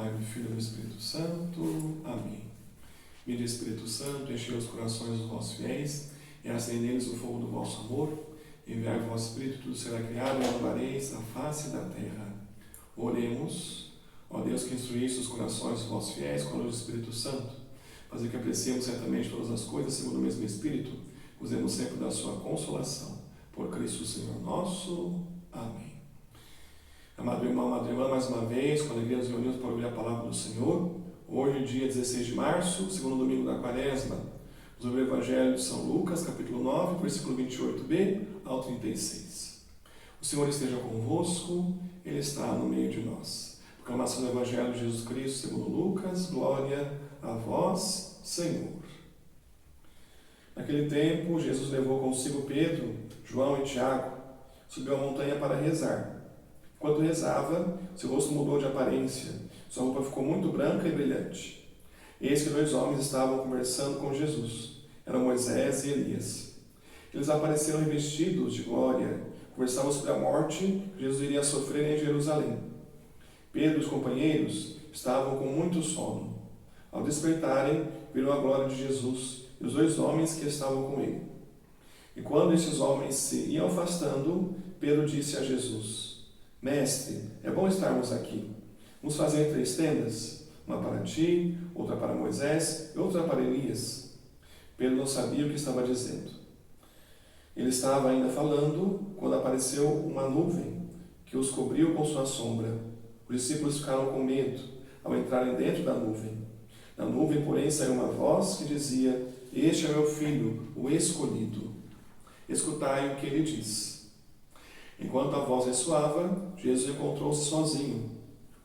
Pai, do Filho e do Espírito Santo. Amém. Vinde, Espírito Santo, enchei os corações dos vossos fiéis e acendei neles o fogo do vosso amor. Enviai o vosso Espírito, tudo será criado e renovareis a face da terra. Oremos. Ó Deus, que instruísse os corações dos vossos fiéis com a luz do Espírito Santo, fazer que apreciemos certamente todas as coisas segundo o mesmo Espírito, gozemos sempre da sua consolação. Por Cristo Senhor nosso. Amém. Amado irmão, amada irmã, mais uma vez, com alegria nos reunimos para ouvir a palavra do Senhor. Hoje, dia 16 de março, segundo domingo da Quaresma, vamos ouvir o Evangelho de São Lucas, capítulo 9, versículo 28b ao 36. O Senhor esteja convosco, Ele está no meio de nós. Proclamação do Evangelho de Jesus Cristo, segundo Lucas, glória a vós, Senhor. Naquele tempo, Jesus levou consigo Pedro, João e Tiago, subiu a montanha para rezar. Enquanto rezava, seu rosto mudou de aparência, sua roupa ficou muito branca e brilhante. Eis que 2 homens estavam conversando com Jesus, eram Moisés e Elias. Eles apareceram revestidos de glória, conversavam sobre a morte que Jesus iria sofrer em Jerusalém. Pedro e os companheiros estavam com muito sono. Ao despertarem, viram a glória de Jesus e os 2 homens que estavam com ele. E quando esses homens se iam afastando, Pedro disse a Jesus: Mestre, é bom estarmos aqui. Vamos fazer 3 tendas, uma para ti, outra para Moisés e outra para Elias. Pedro não sabia o que estava dizendo. Ele estava ainda falando quando apareceu uma nuvem que os cobriu com sua sombra. Os discípulos ficaram com medo ao entrarem dentro da nuvem. Da nuvem, porém, saiu uma voz que dizia: Este é meu filho, o escolhido. Escutai o que ele diz. Enquanto a voz ressoava, Jesus encontrou-se sozinho.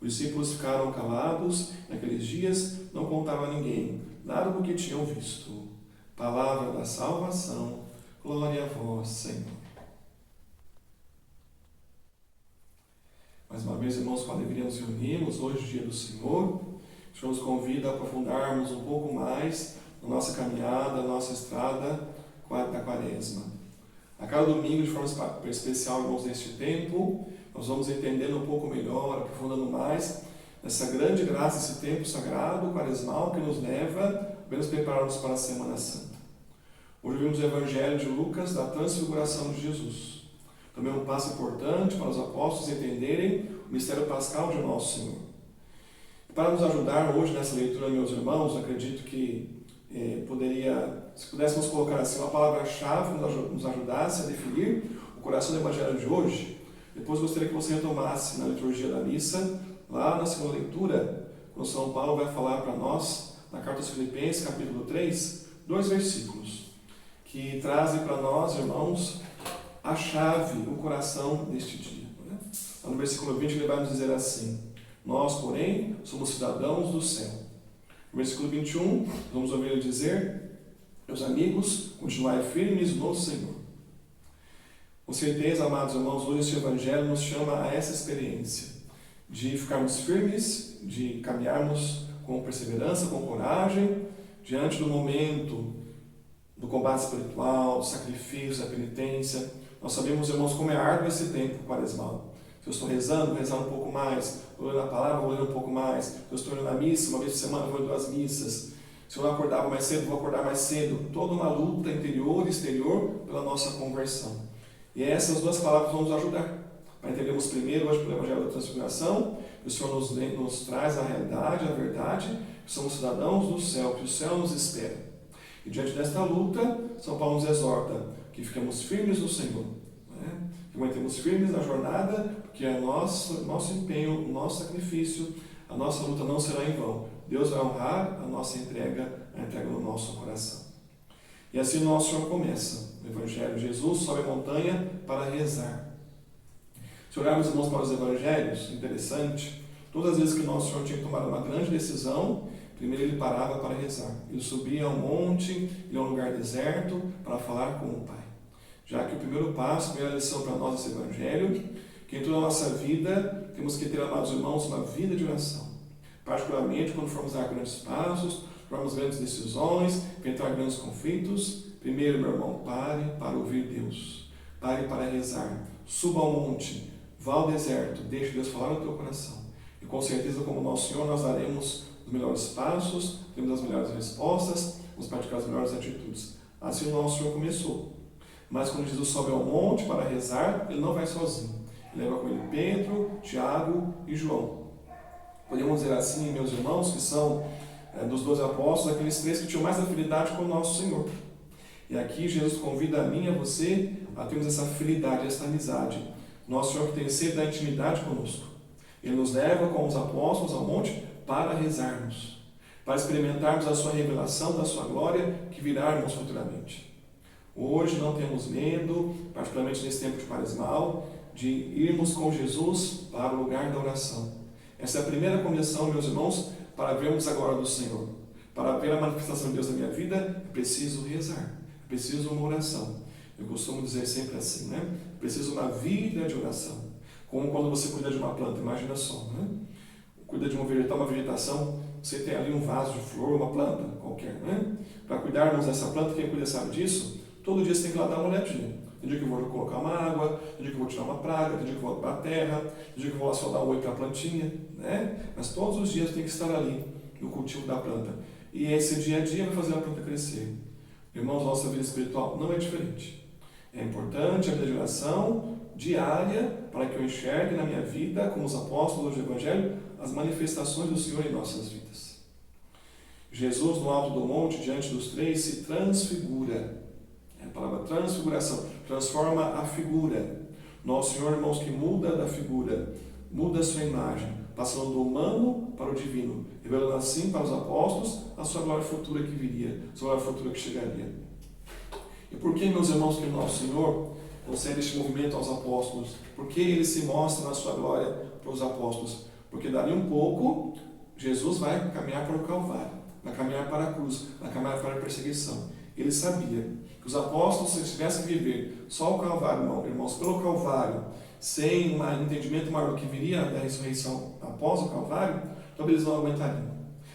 Os discípulos ficaram calados. Naqueles dias não contaram a ninguém nada do que tinham visto. Palavra da salvação. Glória a vós, Senhor. Mais uma vez, irmãos, com alegria nos reunimos. Hoje, dia do Senhor. O Senhor nos convida a aprofundarmos um pouco mais na nossa caminhada, na nossa estrada da Quaresma. A cada domingo, de forma especial, irmãos, neste tempo, nós vamos entendendo um pouco melhor, aprofundando mais nessa grande graça, esse tempo sagrado, quaresmal, que nos leva a nos prepararmos para a Semana Santa. Hoje vimos o Evangelho de Lucas da transfiguração de Jesus. Também um passo importante para os apóstolos entenderem o mistério pascal de nosso Senhor. E para nos ajudar hoje nessa leitura, meus irmãos, acredito que se pudéssemos colocar assim uma palavra-chave que nos ajudasse a definir o coração do Evangelho de hoje, depois gostaria que você retomasse na liturgia da missa, lá na segunda leitura, quando São Paulo vai falar para nós, na Carta aos Filipenses, capítulo 3, 2 versículos, que trazem para nós, irmãos, a chave, o coração deste dia. Lá no versículo 20 ele vai nos dizer assim: Nós, porém, somos cidadãos do céu. No versículo 21, vamos ouvir ele dizer: Meus amigos, continuai firmes no Senhor. Com certeza, amados irmãos, hoje este Evangelho nos chama a essa experiência de ficarmos firmes, de caminharmos com perseverança, com coragem, diante do momento do combate espiritual, do sacrifício, da penitência. Nós sabemos, irmãos, como é árduo esse tempo quaresmal. Se eu estou rezando, vou rezar um pouco mais. Vou ler a palavra, vou ler um pouco mais. Se eu estou indo na missa, uma vez por semana, vou ler 2 missas. Se eu não acordava mais cedo, vou acordar mais cedo. Toda uma luta interior e exterior pela nossa conversão. E essas 2 palavras vão nos ajudar. Para entendermos primeiro, hoje, pelo Evangelho da Transfiguração, que o Senhor nos traz a realidade, a verdade, que somos cidadãos do céu, que o céu nos espera. E diante desta luta, São Paulo nos exorta que fiquemos firmes no Senhor. Que mantemos firmes na jornada, porque nosso empenho, o nosso sacrifício, a nossa luta não será em vão. Deus vai honrar a nossa entrega, a entrega do nosso coração. E assim o nosso Senhor começa. O Evangelho de Jesus sobe a montanha para rezar. Se olharmos, irmãos, para os Evangelhos, interessante, todas as vezes que o nosso Senhor tinha que tomar uma grande decisão, primeiro ele parava para rezar. Ele subia a um monte, ele ia a um lugar deserto para falar com o Pai. Já que o primeiro passo, a primeira lição para nós desse Evangelho, que em toda a nossa vida temos que ter, amados irmãos, uma vida de oração. Particularmente quando formos dar grandes passos, tomarmos grandes decisões, enfrentar grandes conflitos. Primeiro, meu irmão, pare para ouvir Deus. Pare para rezar. Suba ao monte, vá ao deserto, deixe Deus falar no teu coração. E com certeza, como nosso Senhor, nós daremos os melhores passos, temos as melhores respostas, vamos praticar as melhores atitudes. Assim o nosso Senhor começou. Mas quando Jesus sobe ao monte para rezar, ele não vai sozinho. Ele leva com ele Pedro, Tiago e João. Podemos dizer assim, meus irmãos, que são dos 12 apóstolos, aqueles 3 que tinham mais afinidade com o nosso Senhor. E aqui Jesus convida a mim e a você a termos essa afinidade, essa amizade. Nosso Senhor que tem sede da intimidade conosco. Ele nos leva com os apóstolos ao monte para rezarmos, para experimentarmos a sua revelação, da sua glória, que virarmos futuramente. Hoje não temos medo, particularmente nesse tempo de quaresmal, de irmos com Jesus para o lugar da oração. Essa é a primeira condição, meus irmãos, para vermos a glória do Senhor. Para ver a manifestação de Deus na minha vida, é preciso rezar, é preciso uma oração. Eu costumo dizer sempre assim, né? É preciso uma vida de oração. Como quando você cuida de uma planta, imagina só, né? Cuida de uma vegetação, você tem ali um vaso de flor, uma planta qualquer, né? Para cuidarmos dessa planta, quem cuida sabe disso, todo dia você tem que ir lá dar uma olhadinha. Tem dia que eu vou colocar uma água, tem dia que eu vou tirar uma praga, tem dia que eu vou para a terra, tem dia que eu vou lá só dar um oi para a plantinha, né? Mas todos os dias tem que estar ali, no cultivo da planta. E esse dia a dia vai fazer a planta crescer. Irmãos, nossa vida espiritual não é diferente. É importante a vida de oração diária para que eu enxergue na minha vida, como os apóstolos do Evangelho, as manifestações do Senhor em nossas vidas. Jesus, no alto do monte, diante dos 3, se transfigura. É a palavra transfiguração, transforma a figura. Nosso Senhor, irmãos, que muda da figura, muda a sua imagem, passando do humano para o divino, revelando assim para os apóstolos a sua glória futura que viria, a sua glória futura que chegaria. E por que, meus irmãos, que o nosso Senhor concede este movimento aos apóstolos? Por que ele se mostra na sua glória para os apóstolos? Porque dali um pouco, Jesus vai caminhar para o Calvário, vai caminhar para a cruz, vai caminhar para a perseguição. Ele sabia que os apóstolos, se eles tivessem que viver só o Calvário, irmãos, pelo Calvário, sem um entendimento maior do que viria da ressurreição após o Calvário, então eles não aguentariam.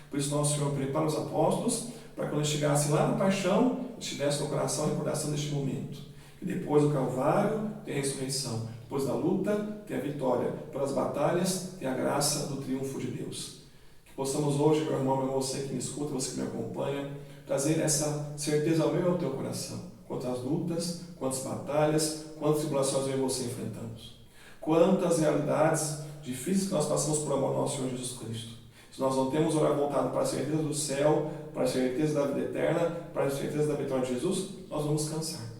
Por isso, nosso Senhor prepara os apóstolos para quando eles chegassem lá na paixão, estivessem no coração a recordação deste momento. Que depois do Calvário tem a ressurreição, depois da luta tem a vitória, pelas batalhas tem a graça do triunfo de Deus. Que possamos hoje, meu irmão, meu irmão, você que me escuta, você que me acompanha, trazer essa certeza ao meu e ao teu coração. Quantas lutas, quantas batalhas, quantas tribulações eu e você enfrentamos. Quantas realidades difíceis que nós passamos por amor ao nosso Senhor Jesus Cristo. Se nós não temos olhar voltado para a certeza do céu, para a certeza da vida eterna, para a certeza da vitória de Jesus, nós vamos cansar.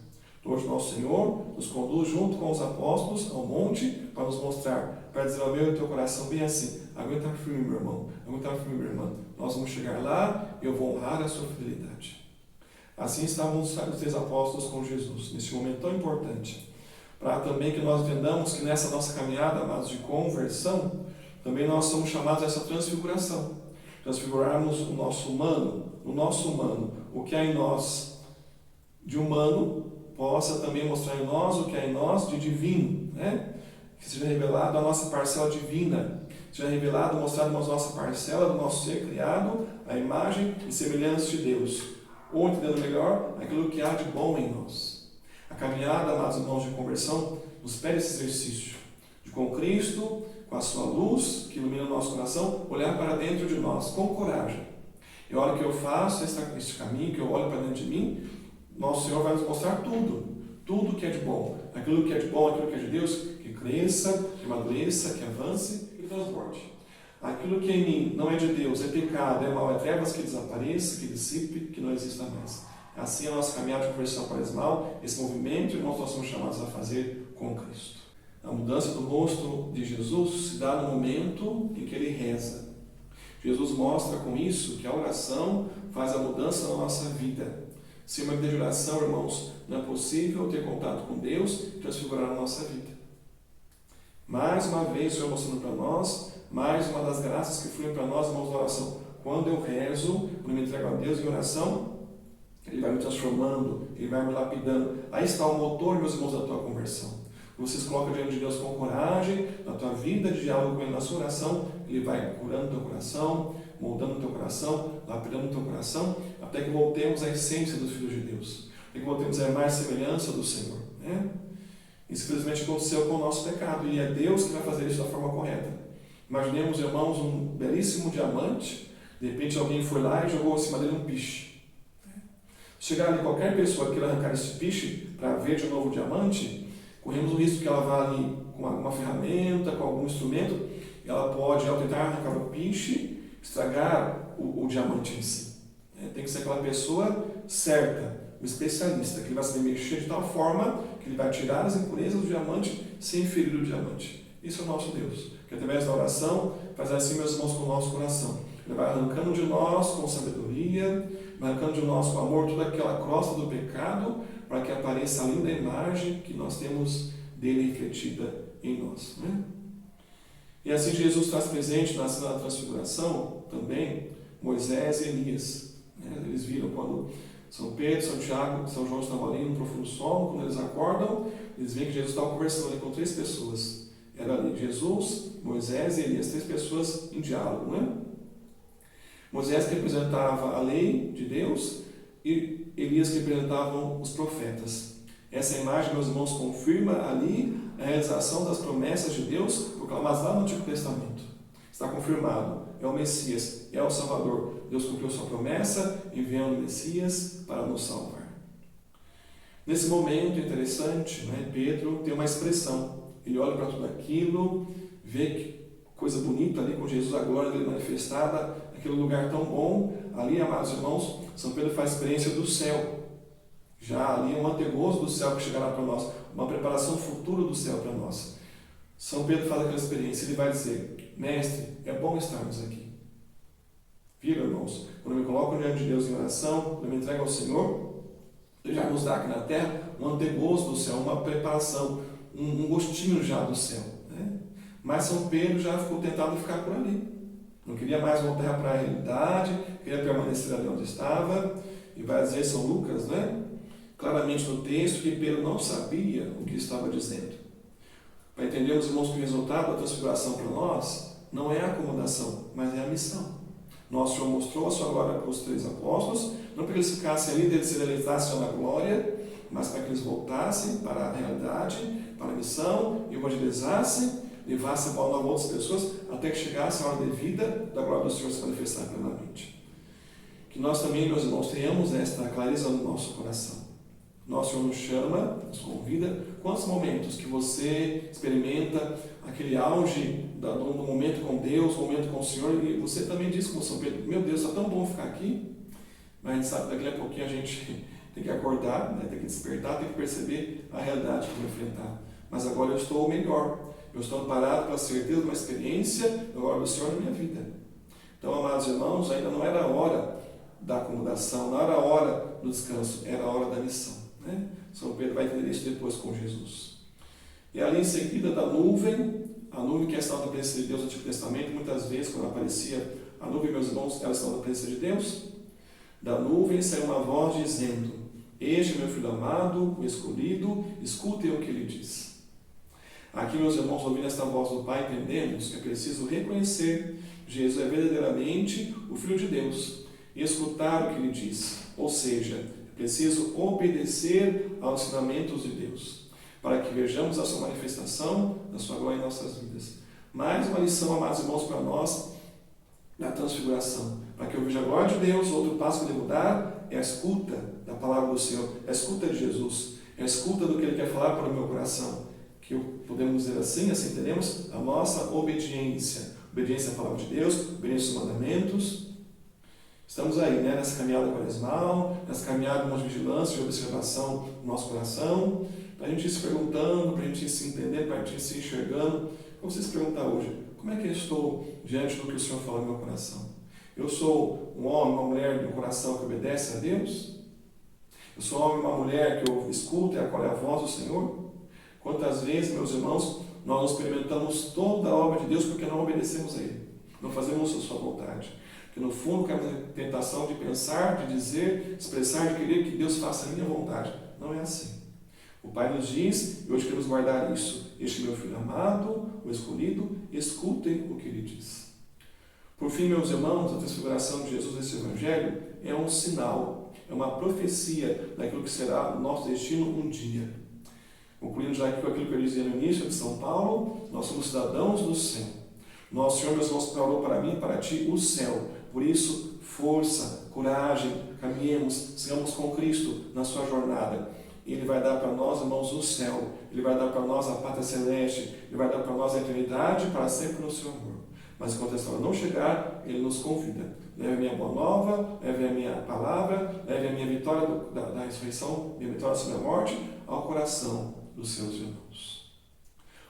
Hoje nosso Senhor nos conduz junto com os apóstolos ao monte para nos mostrar, para dizer ao meu e ao teu coração bem assim: aguenta firme, meu irmão, aguenta firme, minha irmã. Nós vamos chegar lá e eu vou honrar a sua fidelidade. Assim estavam os 3 apóstolos com Jesus, nesse momento tão importante. Para também que nós entendamos que nessa nossa caminhada, amados, de conversão, também nós somos chamados a essa transfiguração. Transfigurarmos o nosso humano, o que há em nós de humano, possa também mostrar em nós o que há em nós de divino, né? Que seja revelado a nossa parcela divina, seja revelado, mostrado a nossa parcela do nosso ser criado, a imagem e semelhança de Deus, ou entendendo melhor, aquilo que há de bom em nós. A caminhada, amados irmãos, de conversão, nos pede esse exercício, de com Cristo, com a sua luz, que ilumina o nosso coração, olhar para dentro de nós, com coragem. E a hora que eu faço este caminho, que eu olho para dentro de mim, nosso Senhor vai nos mostrar tudo que é de bom. Aquilo que é de bom, aquilo que é de Deus, que cresça, que amadureça, que avance e transborde. Aquilo que em mim não é de Deus, é pecado, é mal, é trevas, que desapareça, que dissipe, que não exista mais. Assim a nossa caminhada de conversão quaresmal, esse movimento, irmãos, nós somos chamados a fazer com Cristo. A mudança do rosto de Jesus se dá no momento em que ele reza. Jesus mostra com isso que a oração faz a mudança na nossa vida. Sem uma vida de oração, irmãos, não é possível ter contato com Deus e transfigurar a nossa vida. Mais uma vez, o Senhor mostrando para nós, mais uma das graças que fluem para nós, irmãos, da oração. Quando eu rezo, quando eu me entrego a Deus em oração, Ele vai me transformando, Ele vai me lapidando. Aí está o motor, meus irmãos, da tua conversão. Você se coloca diante de Deus com coragem, na tua vida de diálogo com Ele, na sua oração, Ele vai curando o teu coração, moldando o teu coração, lapidando o teu coração, até que voltemos à essência dos filhos de Deus, até que voltemos à mais semelhança do Senhor, né? Isso simplesmente aconteceu com o nosso pecado, e é Deus que vai fazer isso da forma correta. Imaginemos, irmãos, um belíssimo diamante, de repente alguém foi lá e jogou em cima dele um piche. Chegar ali qualquer pessoa que queira arrancar esse piche para ver de novo o diamante, corremos o risco que ela vá ali com alguma ferramenta, com algum instrumento, ela pode, ao tentar arrancar o piche, estragar o diamante em si. Tem que ser aquela pessoa certa, o especialista, que ele vai saber mexer de tal forma que ele vai tirar as impurezas do diamante sem ferir o diamante. Isso é o nosso Deus, que através da oração faz assim, meus irmãos, com o nosso coração. Ele vai arrancando de nós com sabedoria, vai arrancando de nós com amor toda aquela crosta do pecado, para que apareça a linda imagem que nós temos dele refletida em nós. Né? E assim Jesus traz presente na cena da transfiguração também Moisés e Elias. Eles viram quando São Pedro, São Tiago, São João estavam ali no profundo sono, quando eles acordam, eles veem que Jesus estava conversando ali com 3 pessoas. Era ali Jesus, Moisés e Elias, 3 pessoas em diálogo. Né? Moisés que representava a lei de Deus e Elias que representavam os profetas. Essa imagem, meus irmãos, confirma ali a realização das promessas de Deus proclamadas lá no Antigo Testamento. Está confirmado, é o Messias, é o Salvador. Deus cumpriu sua promessa, enviando o Messias para nos salvar. Nesse momento interessante, né, Pedro tem uma expressão. Ele olha para tudo aquilo, vê que coisa bonita ali com Jesus, a glória dele manifestada, aquele lugar tão bom. Ali, amados irmãos, São Pedro faz experiência do céu. Já ali é um antegozo do céu que chegará para nós, uma preparação futura do céu para nós. São Pedro faz aquela experiência, ele vai dizer: Mestre, é bom estarmos aqui. Viram, irmãos? Quando eu me coloco diante de Deus em oração, quando eu me entrego ao Senhor, Ele já nos dá aqui na terra um antegozo do céu, uma preparação, um gostinho já do céu. Né? Mas São Pedro já ficou tentado ficar por ali. Não queria mais voltar para a realidade, queria permanecer ali onde estava. E vai dizer São Lucas, né? Claramente no texto, que Pedro não sabia o que estava dizendo. Para entendermos, irmãos, que o resultado da transfiguração para nós não é a acomodação, mas é a missão. Nosso Senhor mostrou a sua glória para os 3 apóstolos, não para que eles ficassem ali, eles se deleitassem na glória, mas para que eles voltassem para a realidade, para a missão, evangelizassem, levassem a boa nova a outras pessoas, até que chegasse a hora devida da glória do Senhor se manifestar plenamente. Que nós também, meus irmãos, tenhamos esta clareza no nosso coração. Nosso Senhor nos chama, nos convida. Quantos momentos que você experimenta aquele auge do momento com Deus, do momento com o Senhor, e você também diz como São Pedro: meu Deus, está tão bom ficar aqui, mas a gente sabe que daqui a pouquinho a gente tem que acordar, né? Tem que despertar, tem que perceber a realidade que vou enfrentar. Mas agora eu estou melhor, eu estou amparado pela certeza de uma experiência da glória do Senhor na minha vida. Então, amados irmãos, ainda não era a hora da acomodação, não era a hora do descanso, era a hora da missão. Né? São Pedro vai entender isso depois com Jesus. E ali em seguida da nuvem, a nuvem que é sinal da presença de Deus no Antigo Testamento, muitas vezes quando aparecia a nuvem, meus irmãos, era sinal da presença de Deus. Da nuvem saiu uma voz dizendo: Este é meu filho amado, o escolhido, escutem o que ele diz. Aqui, meus irmãos, ouvindo esta voz do Pai, entendemos que é preciso reconhecer que Jesus é verdadeiramente o Filho de Deus e escutar o que ele diz. Ou seja, é preciso obedecer aos ensinamentos de Deus, para que vejamos a sua manifestação da sua glória em nossas vidas. Mais uma lição, amados irmãos, para nós na transfiguração. Para que eu veja a glória de Deus, outro passo que eu devo dar é a escuta da palavra do Senhor, é a escuta de Jesus, é a escuta do que Ele quer falar para o meu coração. Que podemos dizer assim teremos a nossa obediência. Obediência à palavra de Deus, obediência aos mandamentos. Estamos aí, né, nessa caminhada quaresmal, nessa caminhada de vigilância, de observação do nosso coração, para a gente ir se perguntando, para a gente ir se entendendo, para a gente ir se enxergando. Como você se perguntar hoje: como é que eu estou diante do que o Senhor fala no meu coração? Eu sou um homem, uma mulher de um coração que obedece a Deus? Eu sou um homem, uma mulher que eu escuto e acolhe a voz do Senhor? Quantas vezes, meus irmãos, nós não experimentamos toda a obra de Deus porque não obedecemos a Ele, não fazemos a sua vontade. Porque no fundo cabe a tentação de pensar, de dizer, expressar, de querer que Deus faça a minha vontade. Não é assim. O Pai nos diz, e hoje queremos guardar isso: Este meu filho amado, o escolhido, escutem o que Ele diz. Por fim, meus irmãos, a transfiguração de Jesus nesse Evangelho é um sinal, é uma profecia daquilo que será o nosso destino um dia. Concluindo já aqui com aquilo que eu dizia no início de São Paulo, nós somos cidadãos do céu. Nosso Senhor Deus mostrou para mim e para ti o céu. Por isso, força, coragem, caminhemos, sigamos com Cristo na sua jornada. Ele vai dar para nós, irmãos, o céu. Ele vai dar para nós a pátria celeste. Ele vai dar para nós a eternidade para sempre no seu amor. Mas enquanto essa hora não chegar, Ele nos convida. Leve a minha boa nova, leve a minha palavra, leve a minha vitória da ressurreição, minha vitória sobre a morte, ao coração dos seus irmãos.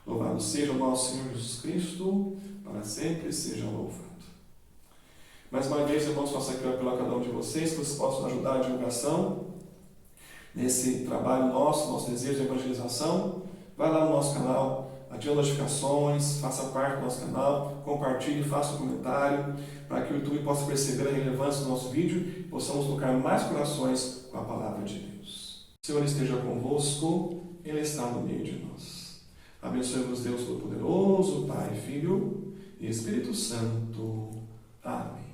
Louvado seja o nosso Senhor Jesus Cristo, para sempre seja louvado. Mais uma vez, irmãos, faço aqui pela cada um de vocês, que vocês possam ajudar a divulgação nesse trabalho nosso desejo de evangelização. Vai lá no nosso canal, ative as notificações, faça parte do nosso canal, compartilhe, faça um comentário, para que o YouTube possa perceber a relevância do nosso vídeo e possamos tocar mais corações com a palavra de Deus. O Senhor esteja convosco, Ele está no meio de nós. Abençoe-vos Deus Todo-Poderoso, Pai, Filho e Espírito Santo. Amém.